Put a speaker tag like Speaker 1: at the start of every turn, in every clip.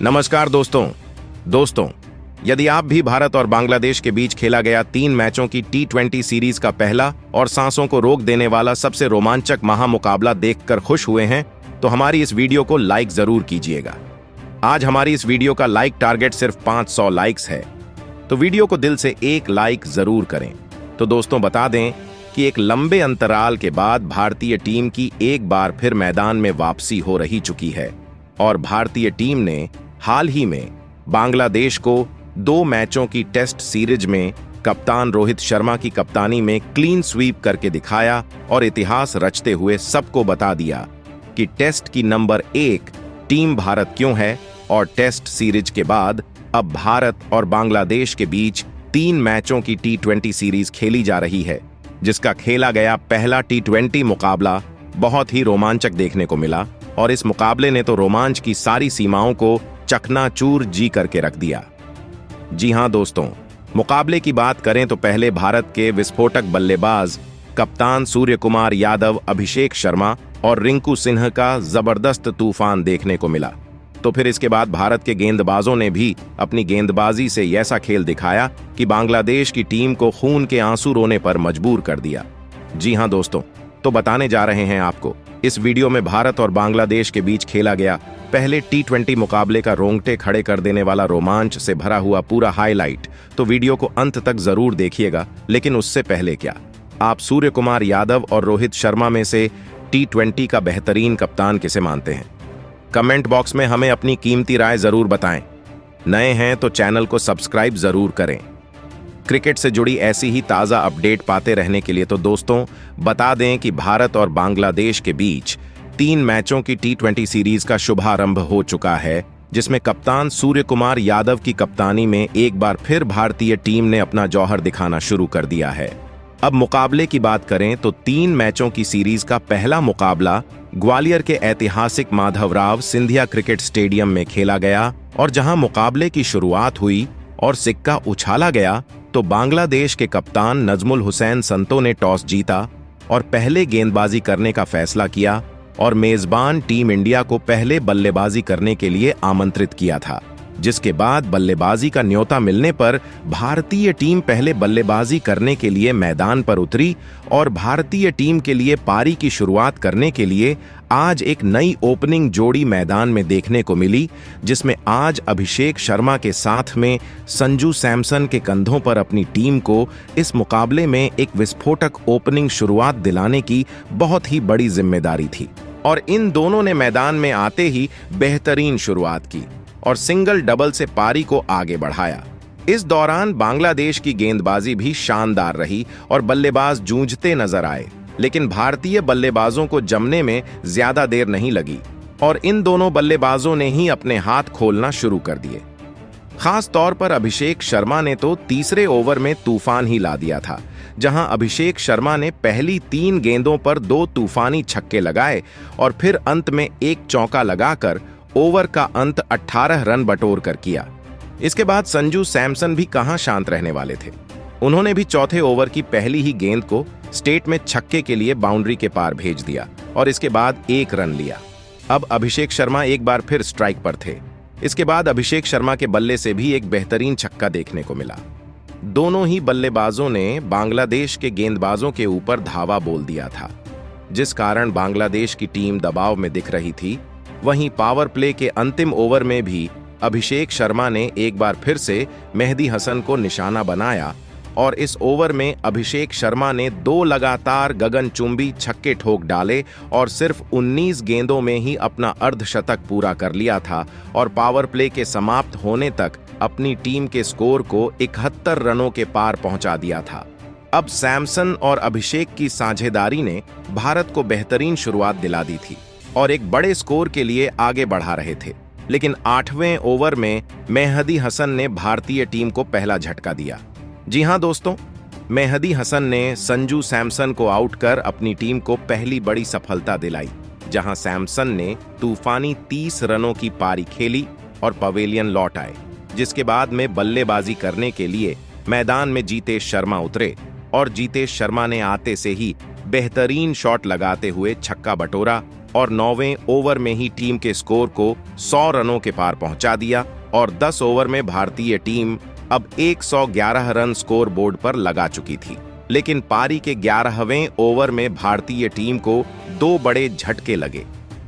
Speaker 1: नमस्कार दोस्तों, यदि आप भी भारत और बांग्लादेश के बीच खेला गया 3 मैचों की T20 सीरीज का पहला और सांसों को रोक देने वाला सबसे रोमांचक महामुकाबला देखकर खुश हुए हैं, तो हमारी इस वीडियो को लाइक जरूर कीजिएगा। आज हमारी इस वीडियो का लाइक टारगेट सिर्फ 500 लाइक्स है, तो वीडियो को दिल से एक लाइक जरूर करें। तो दोस्तों, बता दें कि एक लंबे अंतराल के बाद भारतीय टीम की एक बार फिर मैदान में वापसी हो रही चुकी है और भारतीय टीम ने हाल ही में बांग्लादेश को 2 मैचों की टेस्ट सीरीज में कप्तान रोहित शर्मा की कप्तानी में क्लीन स्वीप करके दिखाया और इतिहास रचते हुए सबको बता दिया कि टेस्ट की नंबर 1 टीम भारत क्यों है। और टेस्ट सीरीज के बाद अब भारत और बांग्लादेश के बीच 3 मैचों की T20 सीरीज खेली जा रही है, जिसका खेला गया पहला T20 मुकाबला बहुत ही रोमांचक देखने को मिला और इस मुकाबले ने तो रोमांच की सारी सीमाओं को चकनाचूर जी करके रख दिया। जी हां दोस्तों, मुकाबले की बात करें तो पहले भारत के विस्फोटक बल्लेबाज कप्तान सूर्यकुमार यादव, अभिषेक शर्मा और रिंकू सिन्हा का जबरदस्त तूफान देखने को मिला। तो फिर इसके बाद भारत के गेंदबाजों ने भी अपनी गेंदबाजी से ऐसा खेल दिखाया कि बांग्लादेश की टीम को खून के आंसू रोने पर मजबूर कर दिया। जी हां दोस्तों, तो बताने जा रहे हैं आपको इस वीडियो में भारत और बांग्लादेश के बीच खेला गया पहले T20 मुकाबले का रोंगटे खड़े कर देने वाला रोमांच से भरा हुआ पूरा हाईलाइट। तो वीडियो को अंत तक जरूर देखिएगा, लेकिन उससे पहले क्या आप सूर्यकुमार यादव और रोहित शर्मा में से T20 का बेहतरीन कप्तान किसे मानते हैं? कमेंट बॉक्स में हमें अपनी कीमती राय जरूर बताएं। नए हैं तो चैनल को सब्सक्राइब जरूर करें। क्रिकेट से जुड़ी ऐसी ही ताज़ा अपडेट पाते रहने के लिए तो दोस्तों, बता दें कि भारत और बांग्लादेश के बीच 3 मैचों की T20 सीरीज का शुभारंभ हो चुका है, जिसमें कप्तान सूर्यकुमार यादव की कप्तानी में एक बार फिर भारतीय टीम ने अपना जौहर दिखाना शुरू कर दिया है। अब मुकाबले की बात करें तो 3 मैचों की सीरीज का पहला मुकाबला ग्वालियर के ऐतिहासिक माधवराव सिंधिया क्रिकेट स्टेडियम में खेला गया और जहां मुकाबले की शुरुआत हुई और सिक्का उछाला गया तो बांग्लादेश के कप्तान नजमुल हुसैन संतो ने टॉस जीता और पहले गेंदबाजी करने का फैसला किया और मेजबान टीम इंडिया को पहले बल्लेबाजी करने के लिए आमंत्रित किया था, जिसके बाद बल्लेबाजी का न्योता मिलने पर भारतीय टीम पहले बल्लेबाजी करने के लिए मैदान पर उतरी और भारतीय टीम के लिए पारी की शुरुआत करने के लिए आज एक नई ओपनिंग जोड़ी मैदान में देखने को मिली, जिसमें आज अभिषेक शर्मा के साथ में संजू सैमसन के कंधों पर अपनी टीम को इस मुकाबले में एक विस्फोटक ओपनिंग शुरुआत दिलाने की बहुत ही बड़ी जिम्मेदारी थी। और इन दोनों ने मैदान में आते ही बेहतरीन शुरुआत की और सिंगल डबल से पारी को आगे बढ़ाया। इस दौरान बांग्लादेश की गेंदबाजी भी शानदार रही और बल्लेबाज जूझते नजर आए, लेकिन भारतीय बल्लेबाजों को जमने में ज्यादा देर नहीं लगी और इन दोनों बल्लेबाजों ने ही अपने हाथ खोलना शुरू कर दिए। खास तौर पर अभिषेक शर्मा ने तो तीसरे ओवर में तूफान ही ला दिया था, जहां अभिषेक शर्मा ने पहली 3 गेंदों पर 2 तूफानी छक्के लगाए और फिर अंत में एक चौका लगाकर ओवर का अंत 18 रन बटोर कर किया। इसके बाद संजू सैमसन भी कहां शांत रहने वाले थे। उन्होंने भी चौथे ओवर की पहली ही गेंद को स्टेट में छक्के के लिए बाउंड्री के पार भेज दिया और इसके बाद 1 रन लिया। अब अभिषेक शर्मा एक बार फिर स्ट्राइक पर थे। इसके बाद अभिषेक शर्मा के बल्ले से भी एक बेहतरीन छक्का देखने को मिला। दोनों ही बल्लेबाजों ने बांग्लादेश के गेंदबाजों के ऊपर धावा बोल दिया था, जिस कारण बांग्लादेश की टीम दबाव में दिख रही थी। वहीं पावर प्ले के अंतिम ओवर में भी अभिषेक शर्मा ने एक बार फिर से मेहदी हसन को निशाना बनाया और इस ओवर में अभिषेक शर्मा ने 2 लगातार गगनचुंबी छक्के ठोक डाले और सिर्फ 19 गेंदों में ही अपना अर्धशतक पूरा कर लिया था और पावर प्ले के समाप्त होने तक अपनी टीम के स्कोर को 71 रनों के पार पहुंचा दिया था। अब सैमसन और अभिषेक की साझेदारी ने भारत को बेहतरीन शुरुआत दिला दी थी और एक बड़े स्कोर के लिए आगे बढ़ा रहे थे, लेकिन 8वें ओवर में मेहदी हसन ने भारतीय टीम को पहला झटका दिया। जी हां दोस्तों, मेहदी हसन ने संजू सैमसन को आउट कर अपनी टीम को पहली बड़ी सफलता दिलाई, जहां सैमसन ने तूफानी 30 रनों की पारी खेली और पवेलियन लौट आए, जिसके बाद में बल्लेबाजी करने के लिए मैदान में जीतेश शर्मा उतरे और जीतेश शर्मा ने आते से ही बेहतरीन शॉट लगाते हुए छक्का बटोरा और 9वें ओवर में ही टीम के स्कोर को 100 रनों के पार पहुंचा दिया और 10 ओवर में भारतीय टीम अब 111 रन स्कोर बोर्ड पर लगा चुकी थी। लेकिन पारी के 11वें ओवर में भारतीय टीम को 2 बड़े झटके लगे।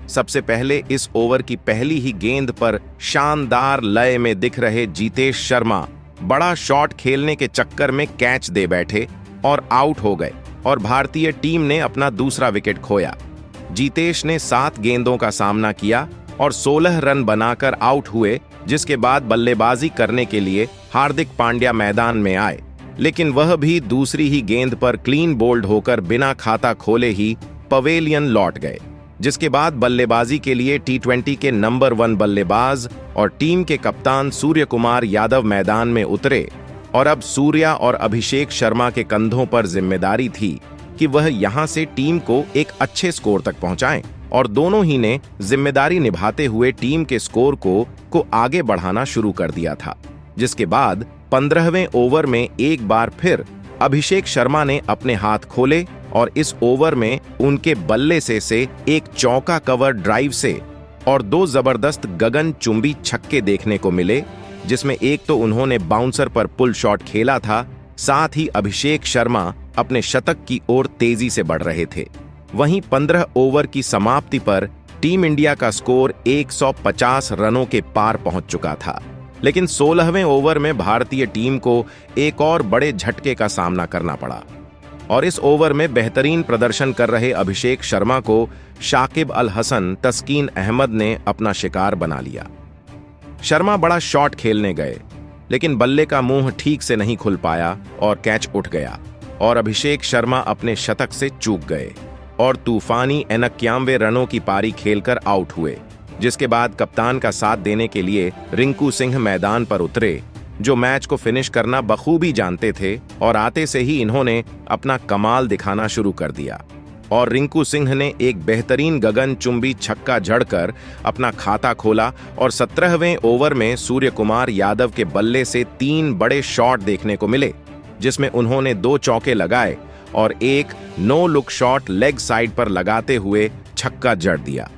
Speaker 1: सबसे पहले इस ओवर की पहली ही गेंद पर शानदार लय में दिख रहे जितेश शर्मा बड़ा शॉट खेलने के चक्कर में कैच दे बैठे और आउट हो गए और भारतीय टीम ने अपना दूसरा विकेट खोया। जितेश ने 7 गेंदों का सामना किया और 16 रन बनाकर आउट हुए, जिसके बाद बल्लेबाजी करने के लिए हार्दिक पांड्या मैदान में आए, लेकिन वह भी दूसरी ही गेंद पर क्लीन बोल्ड होकर बिना खाता खोले ही पवेलियन लौट गए। जिसके बाद बल्लेबाजी के लिए टी20 के नंबर 1 बल्लेबाज और टीम के कप्तान सूर्य कुमार यादव मैदान में उतरे और अब सूर्या और अभिषेक शर्मा के कंधों पर जिम्मेदारी थी कि वह यहां से टीम को एक अच्छे स्कोर तक पहुंचाएं और दोनों ही ने जिम्मेदारी निभाते हुए टीम के स्कोर को आगे बढ़ाना शुरू कर दिया था। जिसके बाद 15वें ओवर में एक बार फिर अभिषेक शर्मा ने अपने हाथ खोले और इस ओवर में उनके बल्ले से एक चौका कवर ड्राइव से और 2 जबरदस्त गगनचुंबी छक्के देखने को मिले, जिसमें एक तो उन्होंने बाउंसर पर पुल शॉट खेला था, साथ ही अभिषेक शर्मा अपने शतक की ओर तेजी से बढ़ रहे थे। वहीं 15 ओवर की समाप्ति पर टीम इंडिया का स्कोर 150 रनों के पार पहुंच चुका था। लेकिन 16वें ओवर में भारतीय टीम को एक और बड़े झटके का सामना करना पड़ा और इस ओवर में बेहतरीन प्रदर्शन कर रहे अभिषेक शर्मा को शाकिब अल हसन तस्कीन अहमद ने अपना शिकार बना लिया। शर्मा बड़ा शॉट खेलने गए, लेकिन बल्ले का मुंह ठीक से नहीं खुल पाया और कैच उठ गया और अभिषेक शर्मा अपने शतक से चूक गए और तूफानी 91 रनों की पारी खेलकर आउट हुए। जिसके बाद कप्तान का साथ देने के लिए रिंकू सिंह मैदान पर उतरे, जो मैच को फिनिश करना बखूबी जानते थे और आते से ही इन्होंने अपना कमाल दिखाना शुरू कर दिया और रिंकू सिंह ने एक बेहतरीन गगनचुंबी छक्का जड़कर अपना खाता खोला और 17वें ओवर में सूर्य कुमार यादव के बल्ले से 3 बड़े शॉट देखने को मिले, जिसमें उन्होंने 2 चौके लगाए और एक no look shot leg side पर लगाते हुए छक्का जड़ दिया,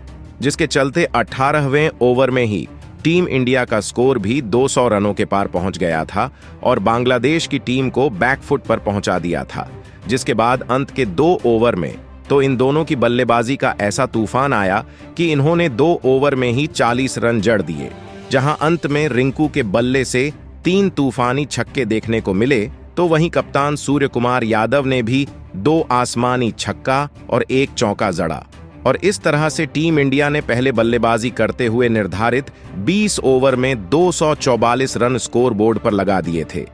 Speaker 1: जिसके चलते 18वें ओवर में ही टीम इंडिया का स्कोर भी 200 रनों के पार पहुंच गया था और बांग्लादेश की टीम को बैकफुट पर पहुंचा दिया था। जिसके बाद अंत के 2 ओवर में तो इन दोनों की बल्लेबाजी का ऐसा तूफान आया कि इन्होंने 2 ओवर में ही 40 रन जड़ दिए, जहां अंत में रिंकू के बल्ले से 3 तूफानी छक्के देखने को मिले, तो वहीं कप्तान सूर्य कुमार यादव ने भी 2 आसमानी छक्का और 1 चौका जड़ा और इस तरह से टीम इंडिया ने पहले बल्लेबाजी करते हुए निर्धारित 20 ओवर में 244 रन स्कोर बोर्ड पर लगा दिए थे,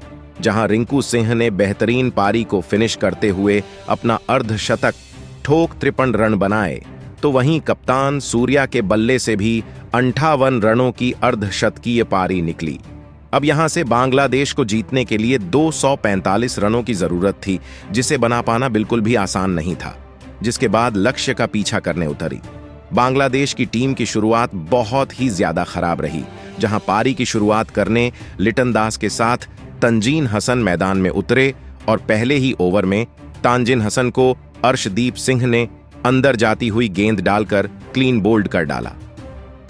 Speaker 1: जहां रिंकू सिंह ने बेहतरीन पारी को फिनिश करते हुए अपना अर्धशतक ठोक 53 रन बनाए, तो वहीं कप्तान सूर्या के बल्ले से भी 58 रनों की अर्धशतकीय पारी निकली। अब यहां से बांग्लादेश को जीतने के लिए 245 रनों की जरूरत थी, जिसे बना पाना बिल्कुल भी आसान नहीं था। जिसके बाद लक्ष्य का पीछा करने उतरी। बांग्लादेश की टीम की शुरुआत बहुत ही ज्यादा खराब रही, जहां पारी की शुरुआत करने लिटन दास के साथ तंजीन हसन मैदान में उतरे और पहले ही ओवर में तांजिन हसन को अर्शदीप सिंह ने अंदर जाती हुई गेंद डालकर क्लीन बोल्ड कर डाला।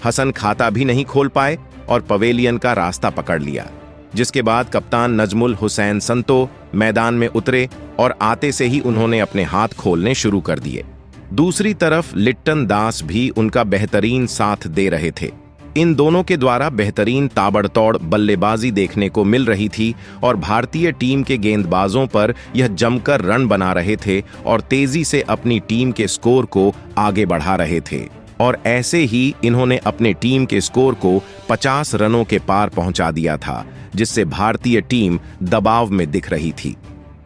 Speaker 1: हसन खाता भी नहीं खोल पाए और पवेलियन का रास्ता पकड़ लिया, जिसके बाद कप्तान नजमुल हुसैन संतो मैदान में उतरे और आते से ही उन्होंने अपने हाथ खोलने शुरू कर दिए। दूसरी तरफ लिट्टन दास भी उनका बेहतरीन साथ दे रहे थे। इन दोनों के द्वारा बेहतरीन ताबड़तोड़ बल्लेबाजी देखने को मिल रही थी और भारतीय टीम के गेंदबाजों पर यह जमकर रन बना रहे थे और तेजी से अपनी टीम के स्कोर को आगे बढ़ा रहे थे और ऐसे ही इन्होंने अपने टीम के स्कोर को 50 रनों के पार पहुंचा दिया था, जिससे भारतीय टीम दबाव में दिख रही थी।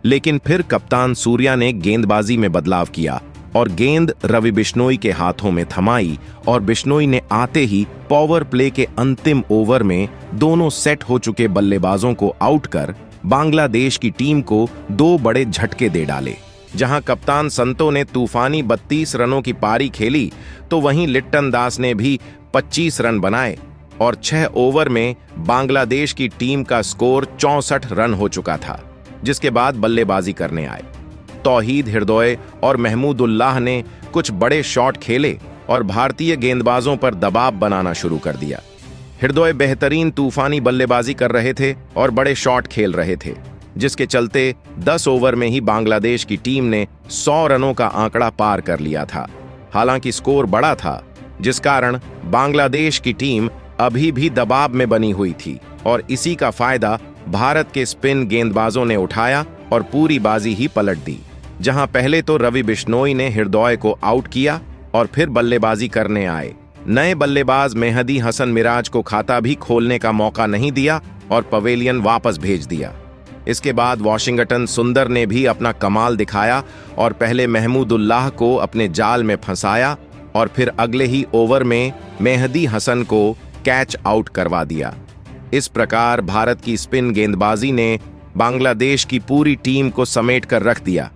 Speaker 1: लेकिन फिर कप्तान सूर्या ने गेंदबाजी में बदलाव किया और गेंद रवि बिश्नोई के हाथों में थमाई और बिश्नोई ने आते ही पावर प्ले के अंतिम ओवर में दोनों सेट हो चुके बल्लेबाजों को आउट कर बांग्लादेश की टीम को 2 बड़े झटके दे डाले। जहां कप्तान संतो ने तूफानी 32 रनों की पारी खेली, तो वहीं लिट्टन दास ने भी 25 रन बनाए और 6 ओवर में बांग्लादेश की टीम का स्कोर 64 रन हो चुका था। जिसके बाद बल्लेबाजी करने आए तौहीद हृदय और महमूदुल्लाह ने कुछ बड़े शॉट खेले और भारतीय गेंदबाजों पर दबाव बनाना शुरू कर दिया। हृदय बेहतरीन तूफानी बल्लेबाजी कर रहे थे और बड़े शॉट खेल रहे थे, जिसके चलते 10 ओवर में ही बांग्लादेश की टीम ने 100 रनों का आंकड़ा पार कर लिया था। हालांकि स्कोर बड़ा था, जिस कारण बांग्लादेश की टीम अभी भी दबाव में बनी हुई थी और इसी का फायदा भारत के स्पिन गेंदबाजों ने उठाया और पूरी बाजी ही पलट दी। जहां पहले तो रवि बिश्नोई ने हृदय को आउट किया और फिर बल्लेबाजी करने आए नए बल्लेबाज मेहदी हसन मिराज को खाता भी खोलने का मौका नहीं दिया और पवेलियन वापस भेज दिया। इसके बाद वॉशिंगटन सुंदर ने भी अपना कमाल दिखाया और पहले महमूदुल्लाह को अपने जाल में फंसाया और फिर अगले ही ओवर में मेहदी हसन को कैच आउट करवा दिया। इस प्रकार भारत की स्पिन गेंदबाजी ने बांग्लादेश की पूरी टीम को समेट कर रख दिया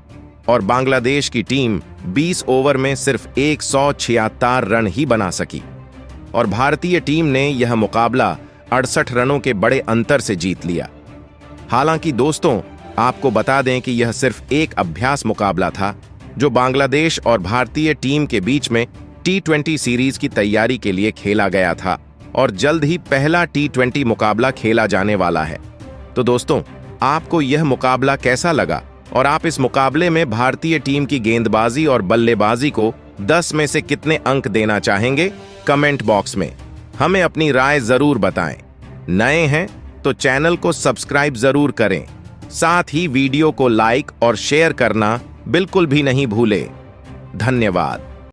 Speaker 1: और बांग्लादेश की टीम 20 ओवर में सिर्फ 176 रन ही बना सकी और भारतीय टीम ने यह मुकाबला 68 रनों के बड़े अंतर से जीत लिया। हालांकि दोस्तों, आपको बता दें कि यह सिर्फ एक अभ्यास मुकाबला था जो बांग्लादेश और भारतीय टीम के बीच में T20 सीरीज की तैयारी के लिए खेला गया था और जल्द ही पहला T20 मुकाबला खेला जाने वाला है। तो दोस्तों, आपको यह मुकाबला कैसा लगा और आप इस मुकाबले में भारतीय टीम की गेंदबाजी और बल्लेबाजी को 10 में से कितने अंक देना चाहेंगे? कमेंट बॉक्स में हमें अपनी राय जरूर बताएं। नए हैं तो चैनल को सब्सक्राइब जरूर करें, साथ ही वीडियो को लाइक और शेयर करना बिल्कुल भी नहीं भूलें। धन्यवाद।